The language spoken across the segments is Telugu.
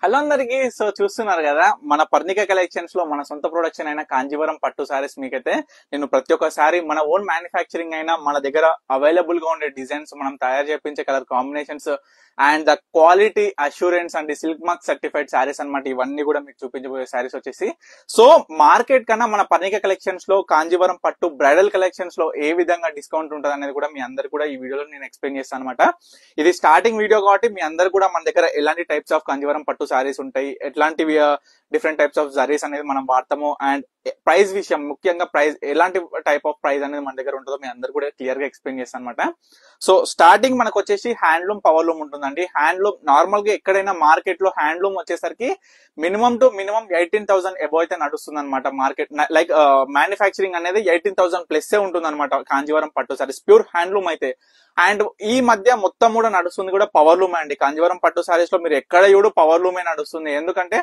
హలో అందరికి. సో చూస్తున్నారు కదా మన పర్ణిక కలెక్షన్స్ లో మన సొంత ప్రొడక్షన్ అయిన కాంజీవరం పట్టు సారీస్ మీకైతే నేను ప్రతి ఒక్కసారి మన ఓన్ మ్యానుఫ్యాక్చరింగ్ అయినా మన దగ్గర అవైలబుల్ గా ఉండే డిజైన్స్ మనం తయారు చేయించే colour combinations and the quality assurance and silk mark certified saris అన్నమాట. ఇవన్నీ కూడా మీకు చూపించబోయే సారీస్ వచ్చేసి సో మార్కెట్ కన్నా మన పర్ణిక కలెక్షన్స్ లో కాంజీవరం పట్టు బ్రైడల్ కలెక్షన్స్ లో ఏ విధంగా డిస్కౌంట్ ఉంటుంది అనేది కూడా మీ అందరు కూడా ఈ వీడియోలో నేను ఎక్స్ప్లెయిన్ చేస్తాను అనమాట. ఇది స్టార్టింగ్ వీడియో కాబట్టి మీ అందరు కూడా మన దగ్గర ఎలాంటి టైప్స్ ఆఫ్ కాంజీవరం పట్టు సారీస్ ఉంటాయి, ఎట్లాంటివి డిఫరెంట్ టైప్స్ ఆఫ్ సారీస్ అనేది మనం వాడతాము అండ్ ప్రైస్ విషయం ముఖ్యంగా ప్రైస్ ఎలాంటి టైప్ ఆఫ్ ప్రైస్ అనేది మన దగ్గర ఉంటుందో మీ అందరు కూడా క్లియర్ గా ఎక్స్ప్లెయిన్ చేస్తాను అనమాట. సో స్టార్టింగ్ మనకు వచ్చేసి హ్యాండ్లూమ్ పవర్ లూమ్ ఉంటుందండి. హ్యాండ్లూమ్ నార్మల్ గా ఎక్కడైనా మార్కెట్ లో హ్యాండ్లూమ్ వచ్చేసరికి మినిమం టు మినిమం 18,000 అబౌవ్ అయితే నడుస్తుంది అనమాట. మార్కెట్ లైక్ మ్యానుఫ్యాక్చరింగ్ అనేది 18,000 ప్లస్ ఉంటుంది అనమాట కాంజీవరం పట్టు సారీస్ ప్యూర్ హ్యాండ్లూమ్ అయితే. అండ్ ఈ మధ్య మొత్తం కూడా నడుస్తుంది కూడా పవర్ లూమ్ అండి. కాంజీవరం పట్టు సారీస్ లో మీరు ఎక్కడ చూడు పవర్ లూమే నడుస్తుంది. ఎందుకంటే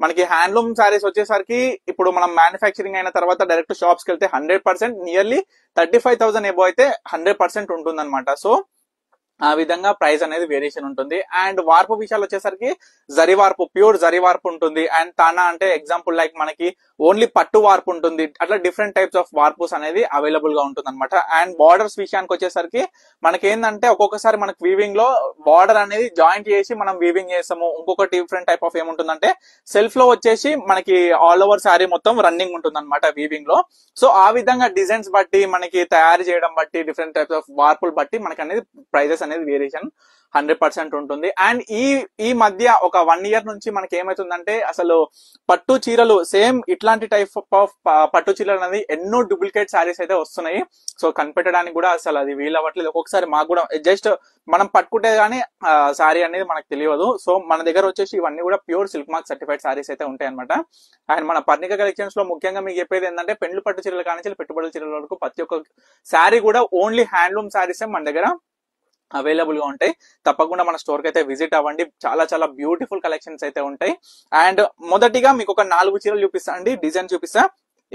మనకి హ్యాండ్లూమ్ సారీస్ వచ్చేసరికి ఇప్పుడు మనం మ్యానుఫ్యాక్చరింగ్ అయిన తర్వాత డైరెక్ట్ షాప్స్ కి వెళ్తే 100% నియర్లీ 35,000 అబౌవ్ అయితే 100% ఉంటుంది అనమాట. సో ఆ విధంగా ప్రైస్ అనేది వేరియేషన్ ఉంటుంది. అండ్ వార్పు విషయాలు వచ్చేసరికి జరి వార్పు, ప్యూర్ జరి వార్పు ఉంటుంది. అండ్ తానా అంటే ఎగ్జాంపుల్ లైక్ మనకి ఓన్లీ పట్టు వార్పు ఉంటుంది. అట్లా డిఫరెంట్ టైప్స్ ఆఫ్ వార్పుస్ అనేది అవైలబుల్ గా ఉంటుంది అనమాట. అండ్ బార్డర్స్ విషయానికి వచ్చేసరికి మనకి ఏంటంటే ఒక్కొక్కసారి మనకి వీవింగ్ లో బార్డర్ అనేది జాయింట్ చేసి మనం వీవింగ్ చేస్తాము. ఇంకొక డిఫరెంట్ టైప్ ఆఫ్ ఏముంటుందంటే సెల్ఫ్ లో వచ్చేసి మనకి ఆల్ ఓవర్ శారీ మొత్తం రన్నింగ్ ఉంటుంది అనమాట వీవింగ్ లో. సో ఆ విధంగా డిజైన్స్ బట్టి మనకి తయారు చేయడం బట్టి డిఫరెంట్ టైప్స్ ఆఫ్ వార్పులు బట్టి మనకి అనేది ప్రైజెస్ అనేది వేరియేషన్ 100% ఉంటుంది. అండ్ ఈ మధ్య ఒక 1 year నుంచి మనకి ఏమైతుందంటే అసలు పట్టు చీరలు సేమ్ ఇట్లాంటి టైప్ ఆఫ్ పట్టు చీరలు అనేది ఎన్నో డూప్లికేట్ శారీస్ అయితే వస్తున్నాయి. సో కనిపెట్టడానికి కూడా అసలు అది వీలవ్వట్లేదు. ఒక్కొక్కసారి మాకు కూడా జస్ట్ మనం పట్టుకుంటే గానీ శారీ అనేది మనకు తెలియదు. సో మన దగ్గర వచ్చేసి ఇవన్నీ కూడా pure silk mark certified saris అయితే ఉంటాయి అనమాట. అండ్ మన పర్ణిక కలెక్షన్స్ లో ముఖ్యంగా మీకు చెప్పేది ఏంటంటే పెండ్లు పట్టు చీరలు కానీ పెట్టుబడుల చీరల వరకు ప్రతి ఒక్క శారీ కూడా ఓన్లీ హ్యాండ్లూమ్ శారీస్ మన దగ్గర అవైలబుల్ గా ఉంటాయి. తప్పకుండా మన స్టోర్ కి అయితే విజిట్ అవ్వండి. చాలా చాలా బ్యూటిఫుల్ కలెక్షన్స్ అయితే ఉంటాయి. అండ్ మొదటిగా మీకు ఒక 4 చీరలు చూపిస్తా అండి, డిజైన్ చూపిస్తా,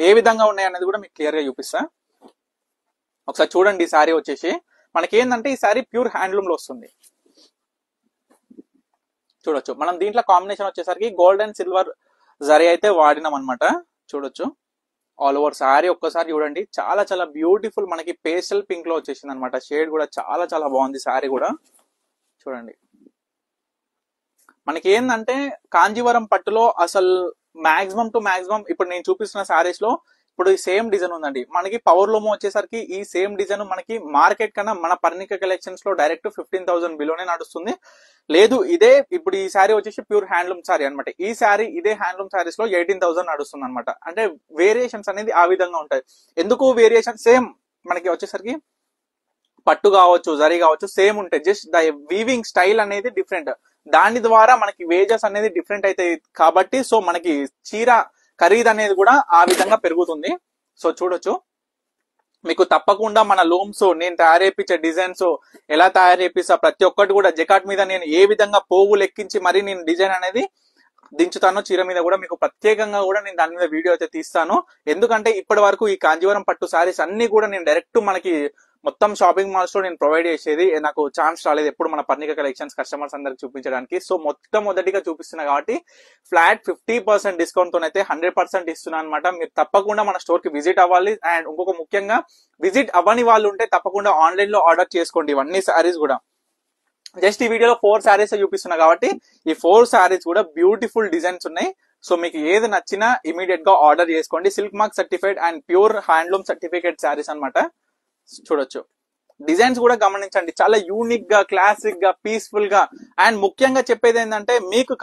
ఏ విధంగా ఉన్నాయి అనేది కూడా మీకు క్లియర్ గా చూపిస్తా. ఒకసారి చూడండి. ఈ శారీ వచ్చేసి మనకి ఏంటంటే ఈ శారీ ప్యూర్ హ్యాండ్లూమ్ లో వస్తుంది. చూడొచ్చు మనం దీంట్లో కాంబినేషన్ వచ్చేసరికి గోల్డ్ అండ్ సిల్వర్ జరీ అయితే వాడినాం అనమాట. చూడొచ్చు ఆల్ ఓవర్ శారీ ఒక్కసారి చూడండి. చాలా చాలా బ్యూటిఫుల్ మనకి పేస్టల్ పింక్ లో వచ్చేసింది అనమాట. షేడ్ కూడా చాలా చాలా బాగుంది. శారీ కూడా చూడండి. మనకి ఏంటంటే కాంజీవరం పట్టులో అసలు మాక్సిమం టు మాక్సిమం ఇప్పుడు నేను చూపిస్తున్న శారీస్ లో ఇప్పుడు ఈ సేమ్ డిజైన్ ఉందండి. మనకి పవర్ లూమ్ వచ్చేసరికి ఈ సేమ్ డిజైన్ మనకి మార్కెట్ కన్నా మన పర్ణిక కలెక్షన్స్ లో డైరెక్ట్ 15,000 బిలోనే నడుస్తుంది. లేదు ఇదే ఇప్పుడు ఈ శారీ వచ్చేసి ప్యూర్ హ్యాండ్లూమ్ శారీ అనమాట. ఈ శారీ ఇదే హ్యాండ్లూమ్ శారీస్ లో 18,000 నడుస్తుంది అనమాట. అంటే వేరియేషన్స్ అనేది ఆ విధంగా ఉంటాయి. ఎందుకు వేరియేషన్ సేమ్ మనకి వచ్చేసరికి పట్టు కావచ్చు జరీ కావచ్చు సేమ్ ఉంటాయి. జస్ట్ ద వీవింగ్ స్టైల్ అనేది డిఫరెంట్. దాని ద్వారా మనకి వేజెస్ అనేది డిఫరెంట్ అవుతాయి కాబట్టి సో మనకి చీర ఖరీదు అనేది కూడా ఆ విధంగా పెరుగుతుంది. సో చూడొచ్చు మీకు తప్పకుండా మన లూమ్స్ నేను తయారు చేయించే డిజైన్స్ ఎలా తయారు చేపిస్తా ప్రతి ఒక్కటి కూడా జకాట్ మీద నేను ఏ విధంగా పోగులు ఎక్కించి మరి నేను డిజైన్ అనేది దించుతాను. చీర మీద కూడా మీకు ప్రత్యేకంగా కూడా నేను దాని మీద వీడియో అయితే తీస్తాను. ఎందుకంటే ఇప్పటి వరకు ఈ కాంజీవరం పట్టు సారీస్ అన్ని కూడా నేను డైరెక్ట్ మనకి మొత్తం షాపింగ్ మాల్స్ లో నేను ప్రొవైడ్ చేసేది. నాకు ఛాన్స్ రాలేదు ఎప్పుడు మన పర్ణిక కలెక్షన్స్ కస్టమర్స్ అందరికి చూపించడానికి. సో మొదటిగా చూపిస్తున్నా కాబట్టి ఫ్లాట్ 50% డిస్కౌంట్ తోనైతే 100% ఇస్తున్నాను అనమాట. మీరు తప్పకుండా మన స్టోర్ కి విజిట్ అవ్వాలి. అండ్ ఇంకొక ముఖ్యంగా విజిట్ అవ్వని వాళ్ళు ఉంటే తప్పకుండా ఆన్లైన్ లో ఆర్డర్ చేసుకోండి. ఇవన్నీ సారీస్ కూడా జస్ట్ ఈ వీడియోలో 4 సారీస్ చూపిస్తున్నా కాబట్టి ఈ 4 సారీస్ కూడా బ్యూటిఫుల్ డిజైన్స్ ఉన్నాయి. సో మీకు ఏది నచ్చినా ఇమీడియట్ గా ఆర్డర్ చేసుకోండి. Silk mark certified and pure handloom certificate saris అనమాట. చూడొచ్చు డిజైన్స్ కూడా గమనించండి. చాలా యూనిక్ గా క్లాసిక్ గా పీస్ఫుల్ గా అండ్ ముఖ్యంగా చెప్పేది ఏంటంటే మీకు